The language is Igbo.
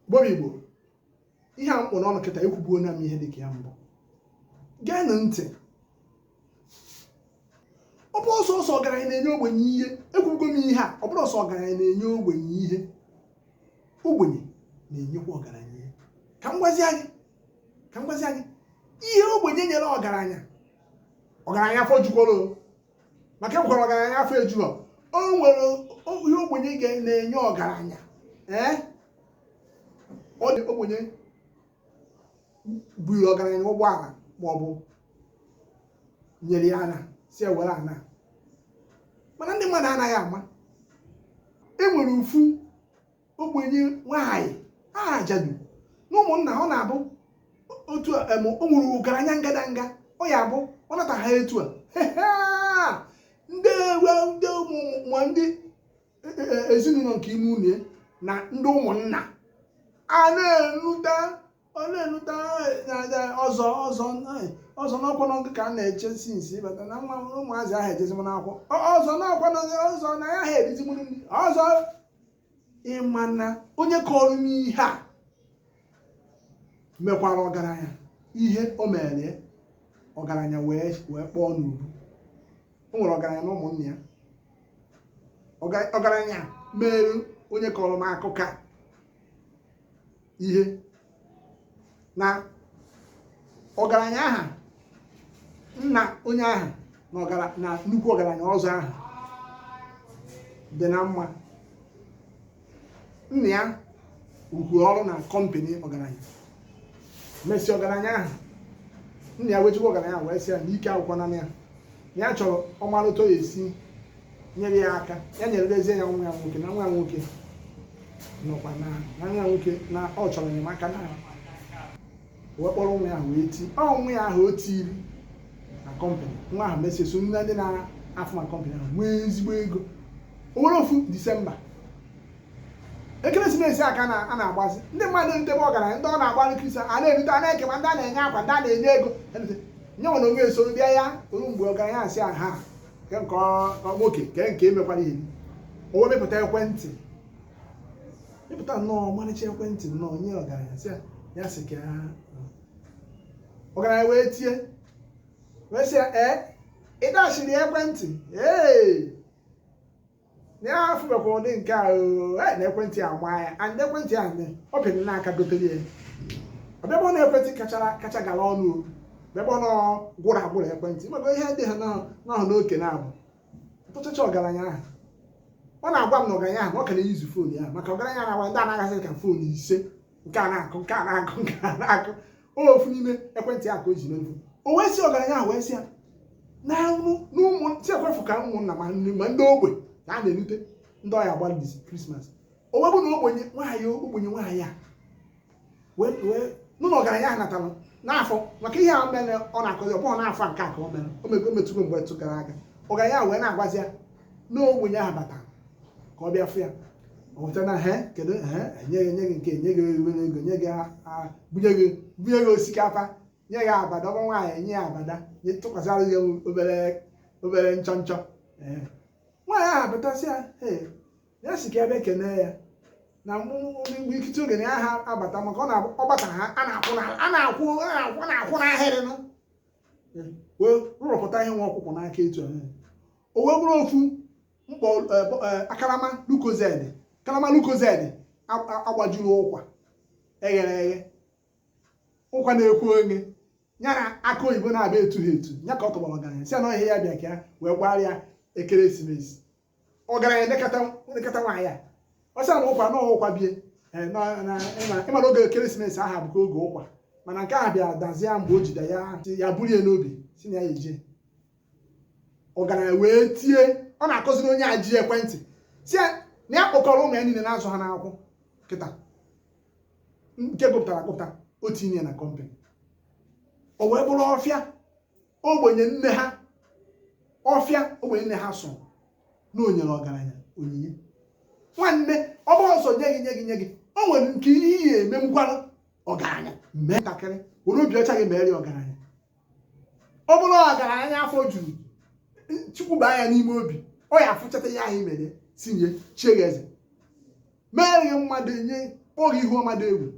Gboro Igbo, ihe a mkpọ n'ọnụ kịta ekwubuo na m ihe dị ka ya mbụ. Geenụ ntị. Ọ bụ ọsọ ọgaranya na-enye ogbenye ihe. Ekwugo m ihe a, ọ bụrụ ọsọ ọgaranya na-enye ogbenye ihe. Ogbenye na-enyekwa ọgaranya ihe. Ka m gwazi anyị, ihe ogbenye nyere ọgaranya afọ jukwara, maka ekwukwara ọgaranya afọ ejuọ. O nwere ihe ogbenye na-enye ọgaranya. Ọ dị ogbenye buru ọgaranya ụgbọala ma ọ bụ nyere ya ana si ewere ana, mana ndị mmadụ anaghị ama. E nwere ufu ogbenye nwaanyị ajadu na ụmụnna ọ na-abụ otu o nwere ọgaranya ngadanga, ọ ya abụ ọ nata ha etu a ndị ezinụlọ nke ime unu na ndị ụmụnna a na-enuta ọzọ n'ọkwa n'oge ka a na-eche sinsi bata na nwa ụmụazị ahụ ejezim n'akwụkwọ ọzọ n'ọkwa ọzọ na ya ha erizim nri ọzọ. Ịma na onye kọrọ m ihe a mekwara ọgaranya ihe o mere, ọgaranya wee kpọọ n'ubu. O nwere ọgaranya na ụmụnne ya. Ọgaranya mere onye kọrọ m akụkọ a ihe na ọgaranya aha nna onye aha na nnukwu ọgaranya ọzọ aha dị na mma. Nna ya rụkwuru ọrụ na kọmpani ọgaranya. Mesị ọgaranya aha nna ya wechikwa ọgaranya wee sị ya n'ike akwụkwọ na ya chọrọ ọmalụta ya esi nyere ya aka. Ya nyerelezie ya nwa ya nwoke na nwa ya nwoke nọkwa na nwa ya nwoke na ọ chọrọ enyemaka na wee kpọrọ nwa ya wee ti nwa ya ahụ o tiri na kọmpanị. Nwa ahụ mesịa so ndị na-afụ na kọmpanị ahụ nwee ezigbo ego. O nwere ofu Disemba, ekeresimesi aka a na-agbazi ndị mmadụ ndebe ọgaranya ndị ọ na-agbalị kristian a na-erute a na-eke ma ndị a na-enye akwa ndị a na-enye ego nye nwere onwe esoro bịa ya oru mgbe ọgaranya asị aha nke nwoke nke emekwara ihe. O wee mepụta ekwentị, mepụta nnọọ ọmarịcha ekwentị nnọọ nye ọgaranya sị ya sị ka ọgaranya wee tie wee sị ya ịdachiri ekwentị ya afụbekwa ụdị nke a na ekwentị ama ya and ekwentị a ọ pịrị n'aka gotere ya. Ọbịabụ na ekwentị kacha gara ọnụ bịabụ na gwụrụ agbụrụ ekwentị maka ihe dị ha n'ahụ n'oke na-abụ ntụchacha ọgaranya ahụ. Ọ na-agwa m na ọgaranya ahụ na ọ ka na-eyizu foonu ya maka ọgaranya na-agwa ndị anaghịzị ka foonu ise nke a na-akụ nke a na-akụ nke a na-akụ ofu n'ime ekwentị ahụ ka o ji n'efu. O wee sị ọgaranya ahụ wee sị ya na n'ụmụ si ekwefu ka ụmụnna ma ndị ogbe ka a na-erute ndị ọya agbalị Krismas. O webụ na ogbenye nwaanyị a nụ na ọgaranya ahụ natara n'afọ maka ihe ahụ mere ọ na-akọzi ọ bụghị n'afọ nke a ka o mere o metụgo mgbe etu gara aga. Ọgaranya ahụ wee na-agwazi ya na ogbenye ahụ batara ka ọ bịa fụ ya. O wetara na kedu nye gị nke nye gị ego nye gị bunye gị osikapa nye gị abada ọgọ nwaanyị nye ya abada nye tụkwasịra gị obere nchọnchọ. Nwaanyị ahụ abatasị ya si ka ebe kene ya na mgbe ikite oge na aha abata maka ọ batara ha a na-akwụ n'ahịrị nụ wee rụpụta ihe nwa ọkwụkwọ n'aka etu o wee bụrụ ofu mkpọ karama lukozed agbajuru ụkwa eghere eghe ụkwa na-ekwu onye ya na aka oyibo na-abịa etu ha etu ya ka ọ tọgbara ọgaranya si na ihe ya bịa ka ya wee gbara ya ekeresimesi. Ọgaranya nekata nwaanyị a ọ sị na ụkwa na ụkwa bie ịmara oge ekeresimesi aha bụkwa oge ụkwa mana nke ahụ bịa dazie mgbe o jide ya bulie n'obi si na ya eje. Ọgaranya wee tie ọ na-akọziri onye a ji ekwentị si na ya kpọkọrọ ụmụ ya niile na-azụ ha n'akwụkwọ kịta nke gụpụtara agụpụta o tinye na kọmpanị. O wee bụrụ ọfịa ogbenye nne ha so na o nyere ọgaranya onyinye. Nwanne ọ bụrụ ọsọ nye gị o nwere nke ihe eme ngwara ọgaranya mee ntakịrị were obi ọcha gị mere ọgaranya. Ọ bụrụ ọgaranya afọ juru Chukwu baa ya n'ime obi ọ ya afụchata ya ahụ imere sinye chie eze mere mmadụ nye oge ihu ọma dị egwu